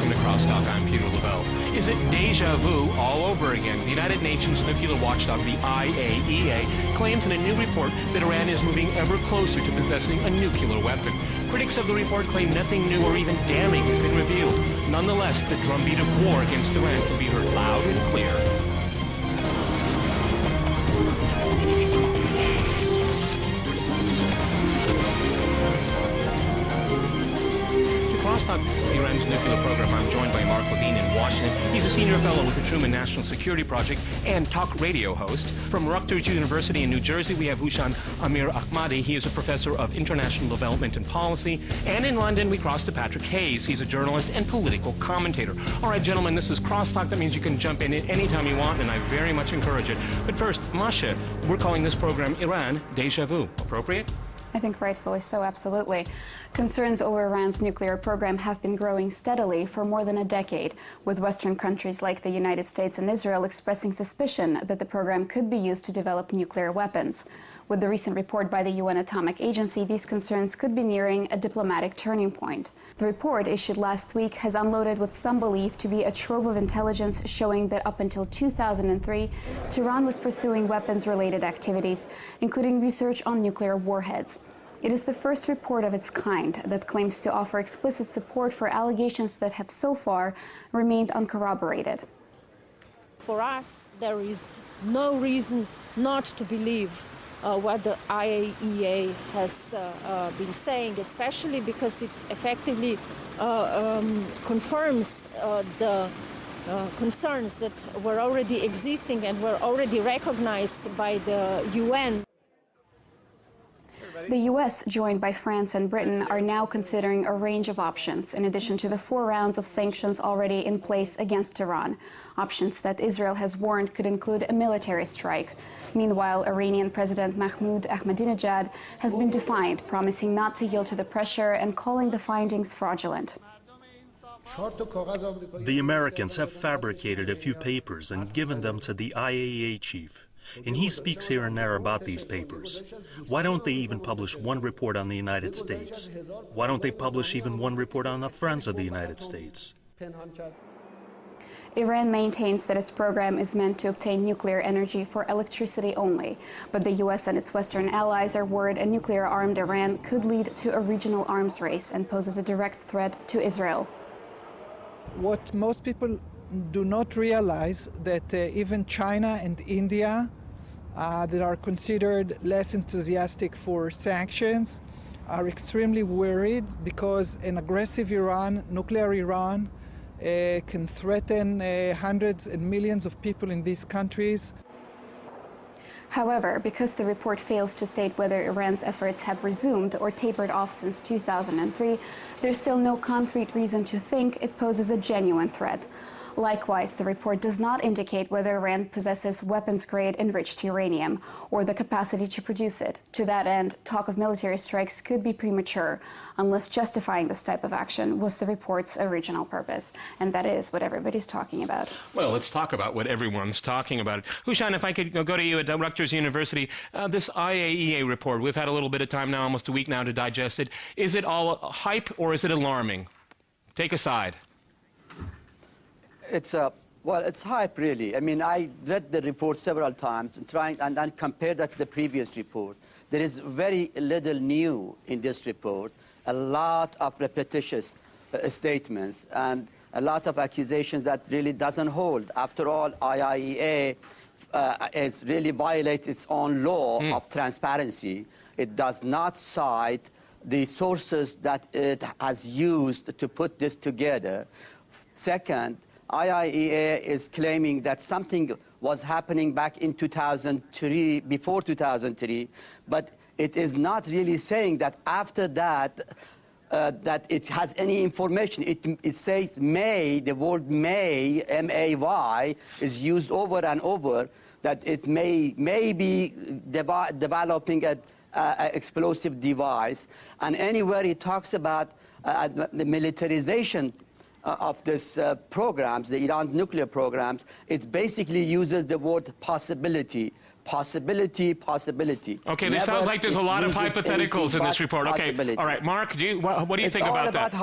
welcome to Crosstalk. I'm Peter Lavelle. Is it deja vu all over again? The United Nations nuclear watchdog, the IAEA, claims in a new report that Iran is moving ever closer to possessing a nuclear weapon. Critics of the report claim nothing new or even damning has been revealed. Nonetheless, the drumbeat of war against Iran can be heard loud and clear. Crosstalk Iran's nuclear program. I'm joined by Mark Levine in Washington. He's a senior fellow with the Truman National Security Project and talk radio host. From Rutgers University in New Jersey, we have Hushan Amir Ahmadi. He is a professor of international development and policy. And in London, we cross to Patrick Hayes. He's a journalist and political commentator. All right, gentlemen, this is Crosstalk. That means you can jump in at any time you want, and I very much encourage it. But first, Masha, we're calling this program Iran Deja Vu. Appropriate? I think rightfully so, absolutely. Concerns over Iran's nuclear program have been growing steadily for more than a decade, with Western countries like the United States and Israel expressing suspicion that the program could be used to develop nuclear weapons. With the recent report by the UN Atomic Agency, these concerns could be nearing a diplomatic turning point. The report, issued last week, has unloaded what some believe to be a trove of intelligence showing that up until 2003, Tehran was pursuing weapons-related activities, including research on nuclear warheads. It is the first report of its kind that claims to offer explicit support for allegations that have so far remained uncorroborated. For us, there is no reason not to believe what the IAEA has been saying, especially because it effectively confirms the concerns that were already existing and were already recognized by the UN. The U.S., joined by France and Britain, are now considering a range of options, in addition to the 4 rounds of sanctions already in place against Iran. Options that Israel has warned could include a military strike. Meanwhile, Iranian President Mahmoud Ahmadinejad has been defiant, promising not to yield to the pressure and calling the findings fraudulent. The Americans have fabricated a few papers and given them to the IAEA chief. And he speaks here and there about these papers. Why don't they even publish one report on the United States? Why don't they publish even one report on the friends of the United States? Iran maintains that its program is meant to obtain nuclear energy for electricity only. But the U.S. and its Western allies are worried a nuclear-armed Iran could lead to a regional arms race and poses a direct threat to Israel. What most people do not realize that even China and India, that are considered less enthusiastic for sanctions, are extremely worried because an aggressive Iran, nuclear Iran, can threaten hundreds and millions of people in these countries. However, because the report fails to state whether Iran's efforts have resumed or tapered off since 2003, there's still no concrete reason to think it poses a genuine threat. Likewise, the report does not indicate whether Iran possesses weapons-grade enriched uranium or the capacity to produce it. To that end, talk of military strikes could be premature, unless justifying this type of action was the report's original purpose. And that is what everybody's talking about. Well, let's talk about what everyone's talking about. Hushan, if I could go to you at Rutgers University, this IAEA report, we've had a little bit of time now, almost a week now, to digest it. Is it all hype or is it alarming? Take a side. Well, it's hype, really. I mean, I read the report several times and then compared that to the previous report. There is very little new in this report, a lot of repetitious statements and a lot of accusations that really doesn't hold. After all, IAEA it really violates its own law of transparency. It does not cite the sources that it has used to put this together. Second, IAEA is claiming that something was happening back in 2003, before 2003, but it is not really saying that after that, that it has any information. It says may, the word may, M-A-Y, is used over and over, that it may be developing an explosive device. And anywhere it talks about the militarization of this programs, the Iran's nuclear programs, it basically uses the word possibility. Possibility. Okay, this sounds like there's a lot of hypotheticals in this report. Okay, all right, Mark, what do you think about that?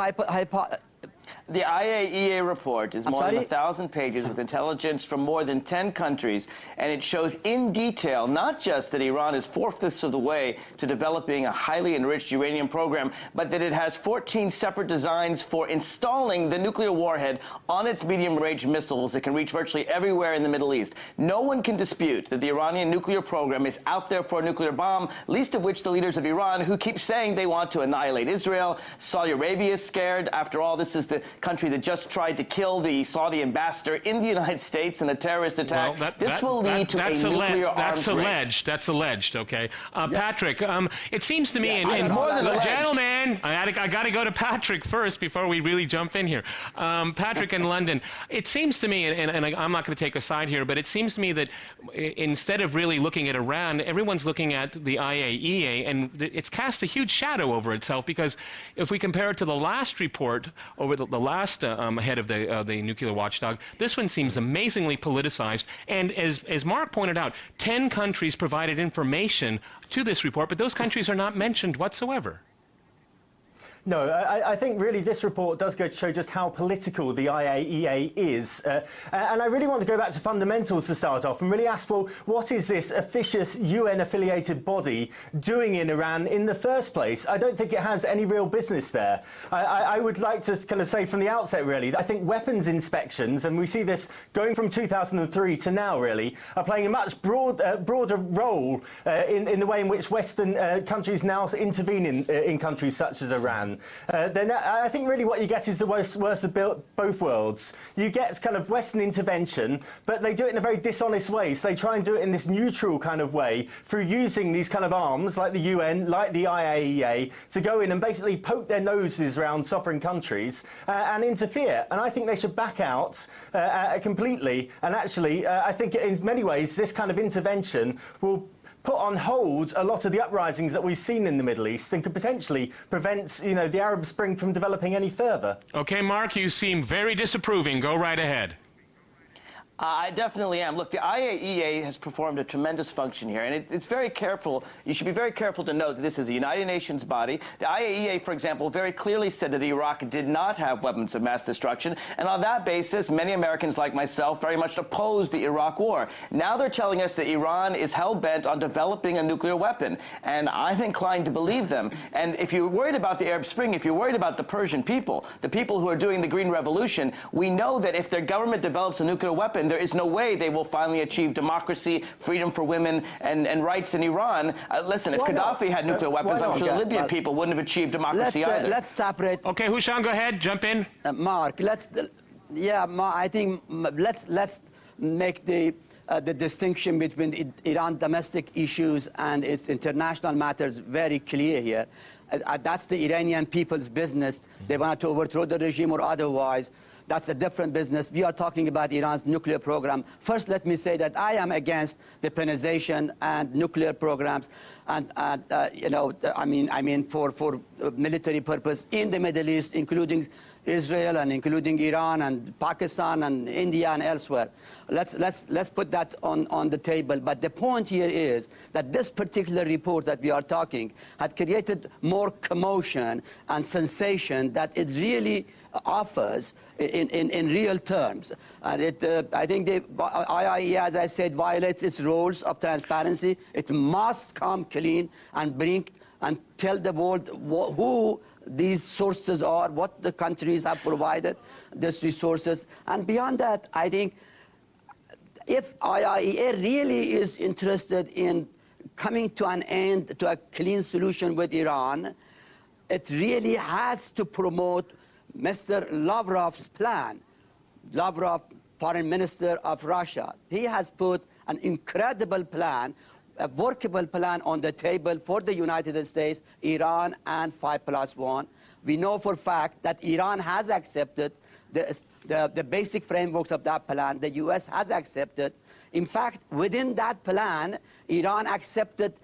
The IAEA report is more than 1,000 pages with intelligence from more than 10 countries, and it shows in detail not just that Iran is 4/5 of the way to developing a highly enriched uranium program, but that it has 14 separate designs for installing the nuclear warhead on its medium-range missiles that can reach virtually everywhere in the Middle East. No one can dispute that the Iranian nuclear program is out there for a nuclear bomb, least of which the leaders of Iran, who keep saying they want to annihilate Israel. Saudi Arabia is scared. After all, this is the country that just tried to kill the Saudi ambassador in the United States in a terrorist attack. Well, this will lead to a nuclear arms race. That's alleged, okay? Patrick, it seems to me, more than alleged. Gentlemen, I got to go to Patrick first before we really jump in here. Patrick in London, it seems to me, and I'm not going to take a side here, but it seems to me that instead of really looking at Iran, everyone's looking at the IAEA, and it's cast a huge shadow over itself, because if we compare it to the last report over the last head of the nuclear watchdog, this one seems amazingly politicized. And as Mark pointed out, 10 countries provided information to this report, but those countries are not mentioned whatsoever. No, I think really this report does go to show just how political the IAEA is. And I really want to go back to fundamentals to start off and really ask, well, what is this officious UN-affiliated body doing in Iran in the first place? I don't think it has any real business there. I would like to kind of say from the outset, really, I think weapons inspections, and we see this going from 2003 to now, really, are playing a much broader role in the way in which Western countries now intervene in countries such as Iran. Then I think really what you get is the worst of both worlds. You get kind of Western intervention, but they do it in a very dishonest way. So they try and do it in this neutral kind of way through using these kind of arms like the UN, like the IAEA, to go in and basically poke their noses around sovereign countries and interfere. And I think they should back out completely. And actually, I think in many ways, this kind of intervention will put on hold a lot of the uprisings that we've seen in the Middle East and could potentially prevent, you know, the Arab Spring from developing any further. Okay, Mark, you seem very disapproving. Go right ahead. I definitely am. Look, the IAEA has performed a tremendous function here, and it's very careful. You should be very careful to note that this is a United Nations body. The IAEA, for example, very clearly said that Iraq did not have weapons of mass destruction, and on that basis, many Americans like myself very much opposed the Iraq war. Now they're telling us that Iran is hell-bent on developing a nuclear weapon, and I'm inclined to believe them. And if you're worried about the Arab Spring, if you're worried about the Persian people, the people who are doing the Green Revolution, we know that if their government develops a nuclear weapon, there is no way they will finally achieve democracy, freedom for women, and rights in Iran. Listen, if Gaddafi had nuclear weapons, I'm sure the Libyan people wouldn't have achieved democracy either. Let's separate. Okay, Hushan, go ahead, jump in. Mark, I think let's make the distinction between Iran domestic issues and its international matters very clear here. That's the Iranian people's business. They want to overthrow the regime or otherwise. That's a different business. We are talking about Iran's nuclear program. First, let me say that I am against weaponization and nuclear programs, and you know, I mean, for military purpose in the Middle East, including Israel and including Iran and Pakistan and India and elsewhere. Let's put that on the table. But the point here is that this particular report that we are talking had created more commotion and sensation that it really offers in real terms. And I think the IAEA, as I said, violates its rules of transparency. It must come clean and bring and tell the world who these sources are, what the countries have provided these resources. And beyond that, I think if IAEA really is interested in coming to an end, to a clean solution with Iran, it really has to promote Mr. Lavrov's plan. Lavrov, foreign minister of Russia, he has put an incredible plan, a workable plan on the table for the United States, Iran, and 5+1. We know for a fact that Iran has accepted the basic frameworks of that plan. The U.S. has accepted. In fact, within that plan, Iran accepted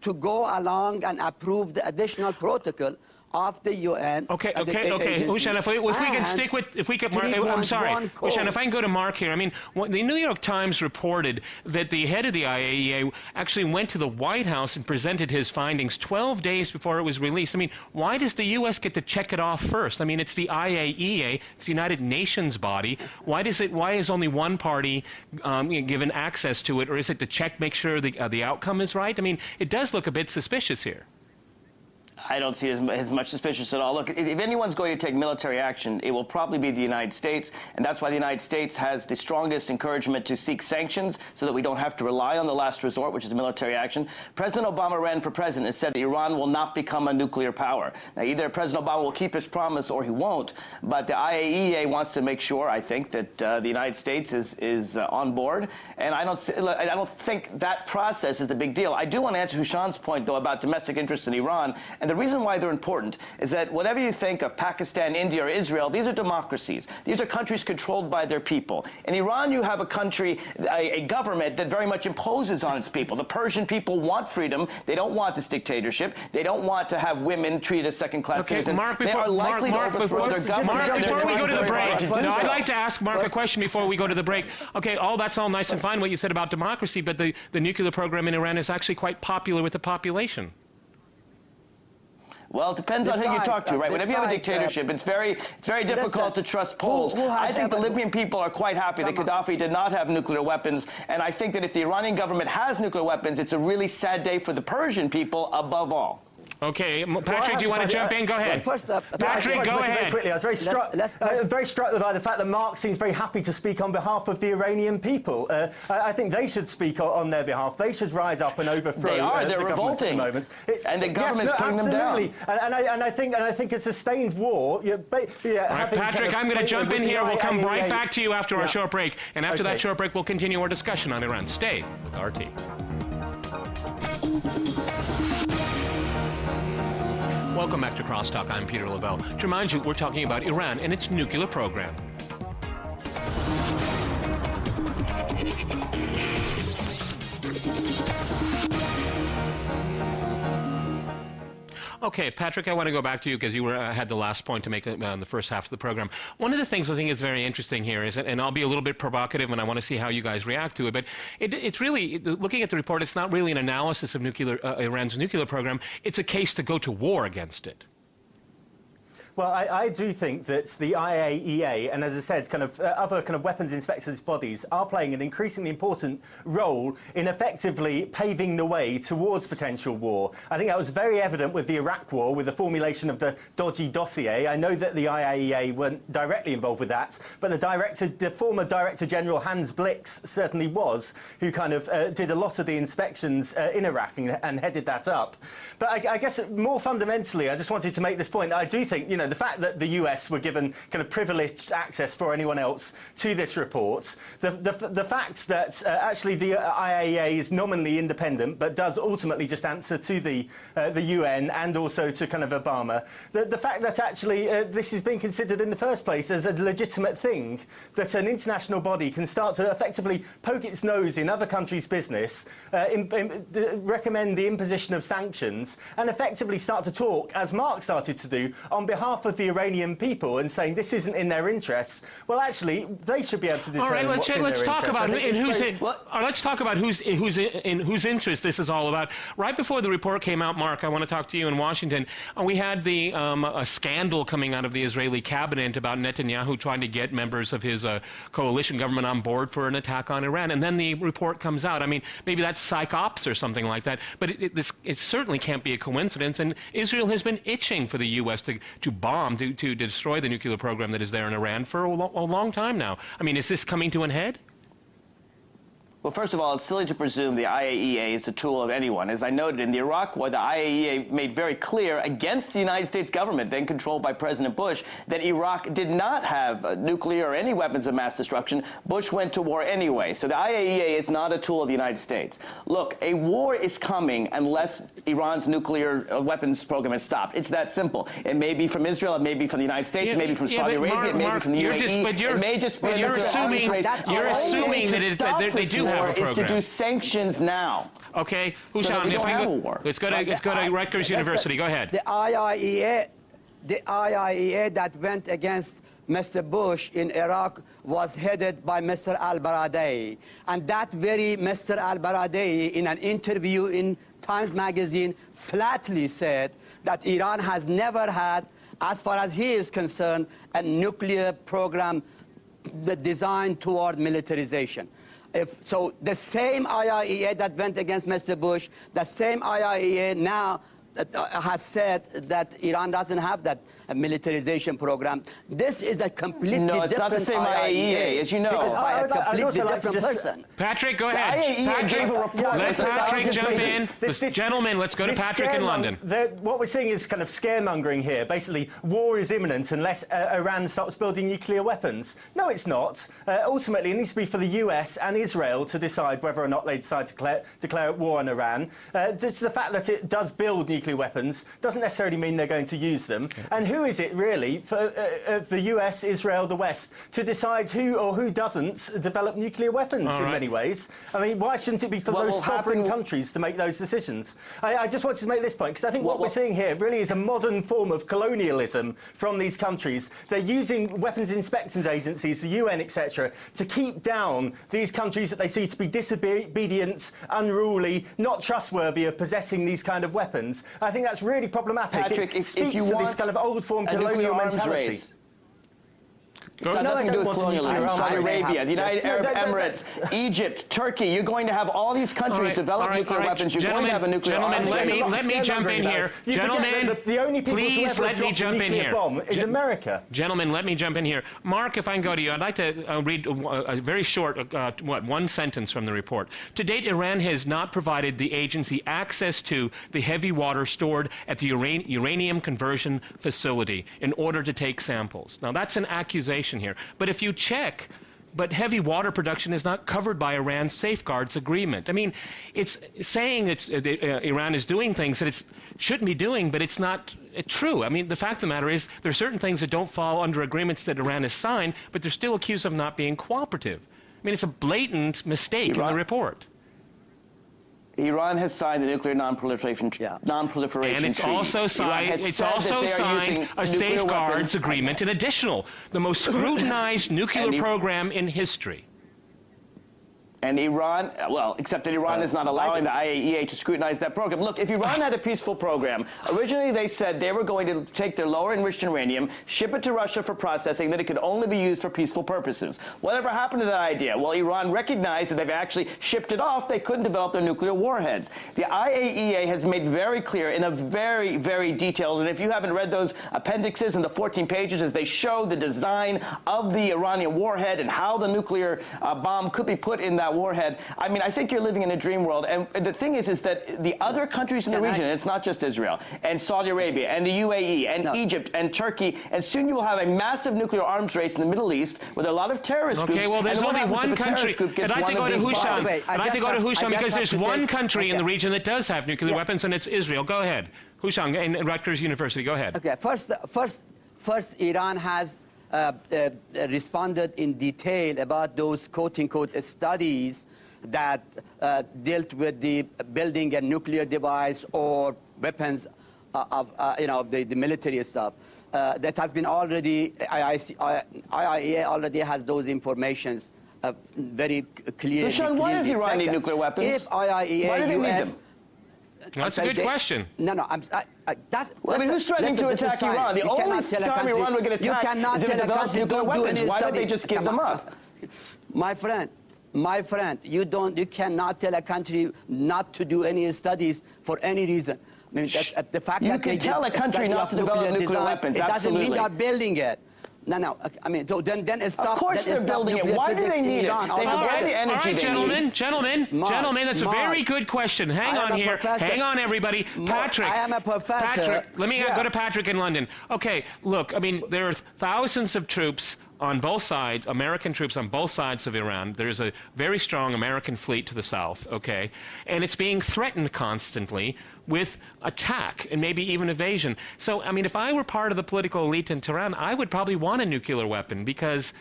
to go along and approve the additional protocol of the UN. Okay. Hushan, if we can stick with, I'm sorry, Hushan, if I can go to Mark here. I mean, the New York Times reported that the head of the IAEA actually went to the White House and presented his findings 12 days before it was released. I mean, why does the U.S. get to check it off first? I mean, it's the IAEA, it's the United Nations body. Why is only one party given access to it, or is it to check, make sure the outcome is right? I mean, it does look a bit suspicious here. I don't see it as much suspicious at all. Look, if anyone's going to take military action, it will probably be the United States, and that's why the United States has the strongest encouragement to seek sanctions so that we don't have to rely on the last resort, which is military action. President Obama ran for president and said that Iran will not become a nuclear power. Now, either President Obama will keep his promise or he won't, but the IAEA wants to make sure, I think, that the United States is on board, and I don't think that process is the big deal. I do want to answer Hushan's point, though, about domestic interests in Iran, and the reason why they're important is that whatever you think of Pakistan, India, or Israel, these are democracies. These are countries controlled by their people. In Iran, you have a country, a government that very much imposes on its people. The Persian people want freedom. They don't want this dictatorship. They don't want to have women treated as second-class citizens. Mark, before we go to the break, I'd like to ask Mark a question before we go to the break. Okay, that's all nice and fine what you said about democracy, but the nuclear program in Iran is actually quite popular with the population. Well, it depends on who you talk to, right? Whenever you have a dictatorship, it's very difficult to trust polls. I think the Libyan people are quite happy that Gaddafi did not have nuclear weapons, and I think that if the Iranian government has nuclear weapons, it's a really sad day for the Persian people above all. Okay, Patrick, do you want to jump in? Go ahead. Patrick, go ahead. Very quickly, I was very struck by the fact that Mark seems very happy to speak on behalf of the Iranian people. I think they should speak on their behalf. They should rise up and overthrow. They are. They're revolting. And the government's putting them down. And I think a sustained war. Patrick, I'm going to jump in here. We'll come right back to you after our short break. And after that short break, we'll continue our discussion on Iran. Stay with RT. Welcome back to Crosstalk. I'm Peter Lavelle. To remind you, we're talking about Iran and its nuclear program. Okay, Patrick, I want to go back to you because you had the last point to make in the first half of the program. One of the things I think is very interesting here is, and I'll be a little bit provocative and I want to see how you guys react to it, but it's really, looking at the report, it's not really an analysis of Iran's nuclear program. It's a case to go to war against it. Well, I do think that the IAEA and, as I said, other weapons inspectors bodies are playing an increasingly important role in effectively paving the way towards potential war. I think that was very evident with the Iraq war, with the formulation of the dodgy dossier. I know that the IAEA weren't directly involved with that, but the former Director General Hans Blix certainly was, who did a lot of the inspections in Iraq and headed that up. But I guess more fundamentally, I just wanted to make this point. I do think, the fact that the US were given privileged access for anyone else to this report, the fact that actually the IAEA is nominally independent but does ultimately just answer to the UN and also to Obama, the fact that actually this is being considered in the first place as a legitimate thing, that an international body can start to effectively poke its nose in other countries' business, recommend the imposition of sanctions, and effectively start to talk, as Mark started to do, on behalf of the Iranian people and saying this isn't in their interests. Well, actually, they should be able to determine what's in their interests. Let's talk about whose interest this is all about. Right before the report came out, Mark, I want to talk to you in Washington. We had a scandal coming out of the Israeli cabinet about Netanyahu trying to get members of his coalition government on board for an attack on Iran, and then the report comes out. I mean, maybe that's psych ops or something like that, but it certainly can't be a coincidence. And Israel has been itching for the U.S. to bomb, to destroy the nuclear program that is there in Iran for a long time now. I mean, is this coming to an head? Well, first of all, it's silly to presume the IAEA is a tool of anyone. As I noted, in the Iraq War, the IAEA made very clear against the United States government, then controlled by President Bush, that Iraq did not have nuclear or any weapons of mass destruction. Bush went to war anyway. So the IAEA is not a tool of the United States. Look, a war is coming unless Iran's nuclear weapons program is stopped. It's that simple. It may be from Israel, it may be from the United States, it may be from Saudi Arabia, it may be from the UAE. You're assuming that they do have a program. Is to do sanctions now. Okay, Hushan, let's go to Rutgers University. Go ahead. The IAEA the IAEA that went against Mr. Bush in Iraq was headed by Mr. al-Baradei. And that very Mr. al-Baradei, in an interview in Times Magazine, flatly said that Iran has never had, as far as he is concerned, a nuclear program designed toward militarization. So the same IAEA that went against Mr. Bush, the same IAEA now has said that Iran doesn't have that militarization program. This is a completely different it's not the same IAEA, as you know. By a completely different person. Patrick, go ahead. IAEA gave a report. Let Patrick jump in. Gentlemen, let's go to Patrick in London. What we're seeing is kind of scaremongering here. Basically, war is imminent unless Iran stops building nuclear weapons. No, it's not. Ultimately, it needs to be for the US and Israel to decide whether or not they decide to declare war on Iran. Just the fact that it does build nuclear weapons doesn't necessarily mean they're going to use them. And who is it really for the US, Israel, the West to decide who or who doesn't develop nuclear weapons in many ways? I mean, why shouldn't it be for those sovereign countries to make those decisions? I just wanted to make this point because I think what we're seeing here really is a modern form of colonialism from these countries. They're using weapons inspections agencies, the UN, etc., to keep down these countries that they see to be disobedient, unruly, not trustworthy of possessing these kind of weapons. I think that's really problematic. Patrick, it speaks to this kind of old form colonial mentality. It's got nothing to do with colonialism. Saudi Arabia, the United Arab Emirates, Egypt, Turkey. You're going to have all these countries develop nuclear weapons. You're going to have a nuclear arms race. Let me jump in here. Gentlemen, the only people please let me jump in here. Bomb is America. Gentlemen, let me jump in here. Mark, if I can go to you, I'd like to read a very short, one sentence from the report. To date, Iran has not provided the agency access to the heavy water stored at the uranium conversion facility in order to take samples. Now, that's an accusation here. But if you check, heavy water production is not covered by Iran's safeguards agreement. I mean, it's saying Iran is doing things that it shouldn't be doing, but it's not true. I mean, the fact of the matter is there are certain things that don't fall under agreements that Iran has signed, but they're still accused of not being cooperative. I mean, it's a blatant mistake in the report. Iran has signed the nuclear non-proliferation treaty. And it's also signed a safeguards agreement, an additional, the most scrutinized nuclear program in history. And Iran, well, except that Iran is not allowing the IAEA to scrutinize that program. Look, if Iran had a peaceful program, originally they said they were going to take their lower enriched uranium, ship it to Russia for processing, that it could only be used for peaceful purposes. Whatever happened to that idea? Well, Iran recognized that they've actually shipped it off. They couldn't develop their nuclear warheads. The IAEA has made very clear in a very, very detailed, and if you haven't read those appendixes in the 14 pages as they show the design of the Iranian warhead and how the nuclear bomb could be put in that warhead. I mean, I think you're living in a dream world. And the thing is that the other countries in the region, and it's not just Israel, and Saudi Arabia, and the UAE, and Egypt, and Turkey, and soon you will have a massive nuclear arms race in the Middle East with a lot of terrorist groups. Okay, well, there's only one country. I'd like to go to Husham. I'd like to go to Husham because there's one country in the region that does have nuclear weapons, and it's Israel. Go ahead. Husham, in Rutgers University. Go ahead. Okay, first Iran has responded in detail about those quote-unquote studies that dealt with the building a nuclear device or weapons of the military stuff. That has been already, IAEA already has those informations very clearly. Sean, why does Iran need nuclear weapons? If IAEA, why do they need them? That's a good question. No, I mean, who's threatening to attack Iran? The only time Iran would get attacked is if it develops nuclear weapons. Why don't they just give them up? My friend, you cannot tell a country not to do any studies for any reason. I mean, the fact you that can tell a country not to develop nuclear weapons. It doesn't mean they're building it. No. I mean, so then stop. Of course they're building it. Why do they need it? They have all the energy they need. Gentlemen, that's a very good question. Hang on here. Hang on, everybody. Patrick. I am a professor. Patrick, let me go to Patrick in London. Okay, look, I mean, there are thousands of troops on both sides, American troops on both sides of Iran. There's a very strong American fleet to the south, okay? And it's being threatened constantly with attack and maybe even evasion. So, I mean, if I were part of the political elite in Tehran, I would probably want a nuclear weapon because,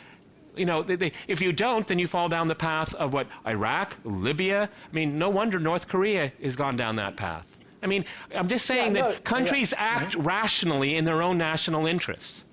you know, if you don't, then you fall down the path of what, Iraq, Libya? I mean, no wonder North Korea has gone down that path. I mean, I'm just saying that countries act rationally in their own national interests.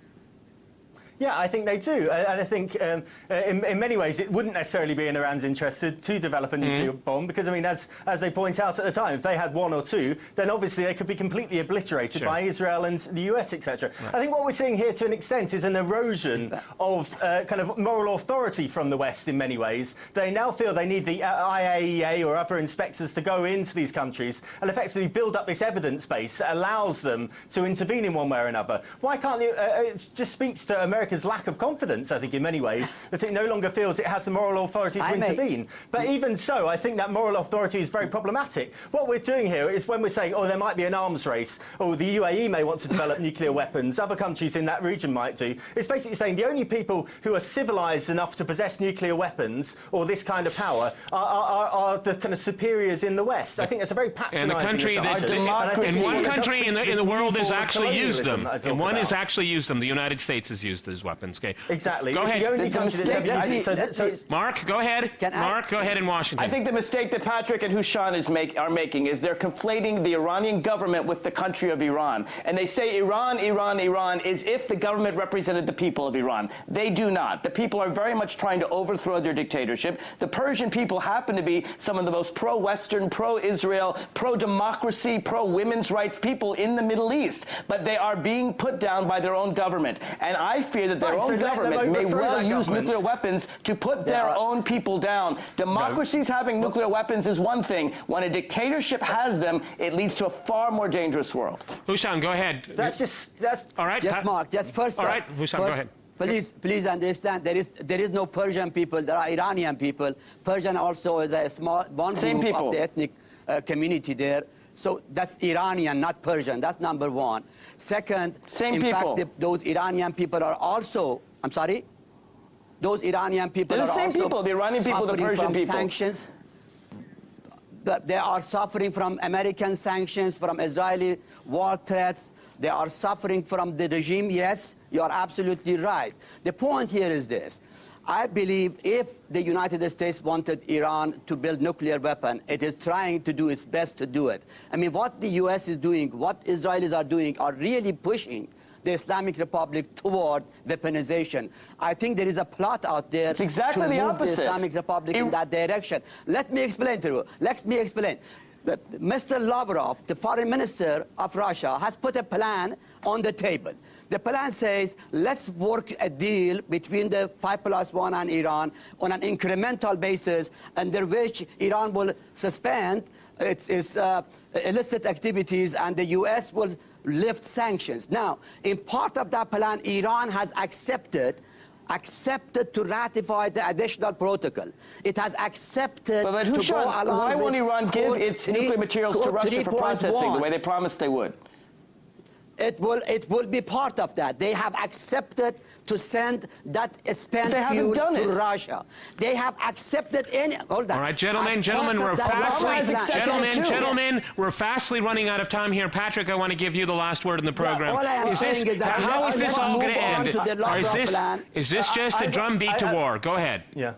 Yeah, I think they do. And I think in many ways it wouldn't necessarily be in Iran's interest to develop a nuclear bomb because, I mean, as they point out at the time, if they had one or two, then obviously they could be completely obliterated by Israel and the US, etc. Right. I think what we're seeing here to an extent is an erosion of kind of moral authority from the West in many ways. They now feel they need the IAEA or other inspectors to go into these countries and effectively build up this evidence base that allows them to intervene in one way or another. Why can't they, it just speaks to America's lack of confidence, I think, in many ways, that it no longer feels it has the moral authority to intervene. But even so, I think that moral authority is very problematic. What we're doing here is when we're saying, oh, there might be an arms race, or the UAE may want to develop nuclear weapons, other countries in that region might do, it's basically saying the only people who are civilized enough to possess nuclear weapons or this kind of power are the kind of superiors in the West. I think that's a very patronizing and one country in the world has actually used them. And one has actually used them. The United States has used those weapons. Okay. Exactly. Go ahead. Mark, go ahead. Mark, go ahead in Washington. I think the mistake that Patrick and Hushan are making is they're conflating the Iranian government with the country of Iran. And they say Iran, Iran, Iran is if the government represented the people of Iran. They do not. The people are very much trying to overthrow their dictatorship. The Persian people happen to be some of the most pro-Western, pro-Israel, pro-democracy, pro-women's rights people in the Middle East. But they are being put down by their own government. And I fear that their own government may well use nuclear weapons to put their own people down. Democracies having nuclear weapons is one thing. When a dictatorship has them, it leads to a far more dangerous world. Hushan, go ahead. That's all right. Just Mark. Just first. All right, Hushan, go ahead. Please understand there is no Persian people. There are Iranian people. Persian also is a small one group of the ethnic community there. So that's Iranian, not Persian. That's number one. Second, in fact, those Iranian people are also, I'm sorry? Those Iranian people are also the same people, the Iranian people, the Persian people. Sanctions. They are suffering from American sanctions, from Israeli war threats. They are suffering from the regime. Yes, you are absolutely right. The point here is this. I believe if the United States wanted Iran to build nuclear weapon, it is trying to do its best to do it. I mean, what the U.S. is doing, what Israelis are doing, are really pushing the Islamic Republic toward weaponization. I think there is a plot out there to move the Islamic Republic in that direction. Let me explain to you. Let me explain. Mr. Lavrov, the foreign minister of Russia, has put a plan on the table. The plan says, let's work a deal between the 5+1 and Iran on an incremental basis, under which Iran will suspend its illicit activities and the U.S. will lift sanctions. Now, in part of that plan, Iran has accepted to ratify the additional protocol. It has accepted but to go along why won't Iran give its nuclear materials to Russia for processing the way they promised they would? It will be part of that. They have accepted to send that spent fuel to Russia. They have accepted any. Hold on. All right, gentlemen, we're fastly running out of time here. Patrick, I want to give you the last word in the program. All I am saying is that how is this all going to end? Is this just a drumbeat to war? Go ahead. Yeah.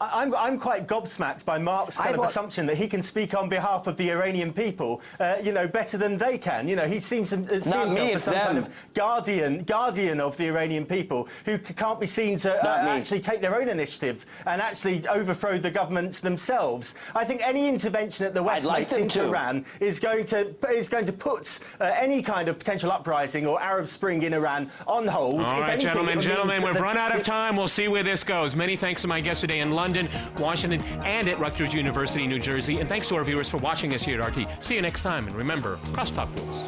I'm quite gobsmacked by Mark's kind of assumption that he can speak on behalf of the Iranian people, you know, better than they can. You know, he seems to see himself as some kind of guardian of the Iranian people who can't be seen to actually take their own initiative and actually overthrow the governments themselves. I think any intervention that the West makes into Iran is going to put any kind of potential uprising or Arab Spring in Iran on hold. All right, gentlemen, we've run out of time. We'll see where this goes. Many thanks to my guests today in London, Washington, and at Rutgers University, New Jersey. And thanks to our viewers for watching us here at RT. See you next time. And remember, crosstalk rules.